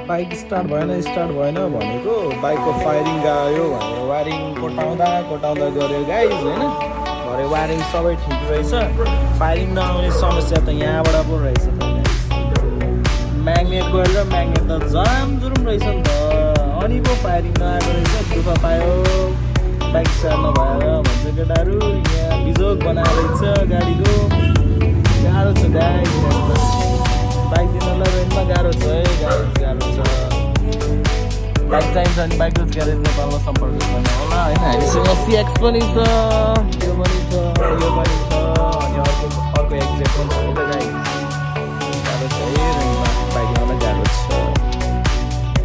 Bike start भएन भनेको बाइकको फायरिङ गयो भनेर वायरिङ कोटाउँदा गऱ्यो गाइज होइन। भरे वायरिङ सबै ठिक रहेछ, फायरिङ नआउने समस्या त यहाँबाट पो रहेछ त। म्याग्नेट गएर र म्याग्नेट त जामजुरुम रहेछ नि त, अनि पो फायरिङ नआएको रहेछ। दुःख पायो बाइक स्टार्ट नभएर भन्छ केटाहरू। यहाँ बिजोग बनाएर रहेछ गाडीको, गाह्रो छ गाइज। बाइक दिनलाई रेन्टमा गाह्रो छ है गाइज, गाह्रो छ। बाइक चाहिन्छ भने बाइक रोज ग्यारेज नेपालमा सम्पर्क गर्नु होला होइन। हामीसँग CX पनि छ, त्यो पनि छ, यो पनि छ, अनि अर्को एक्जेक्ट पनि छ।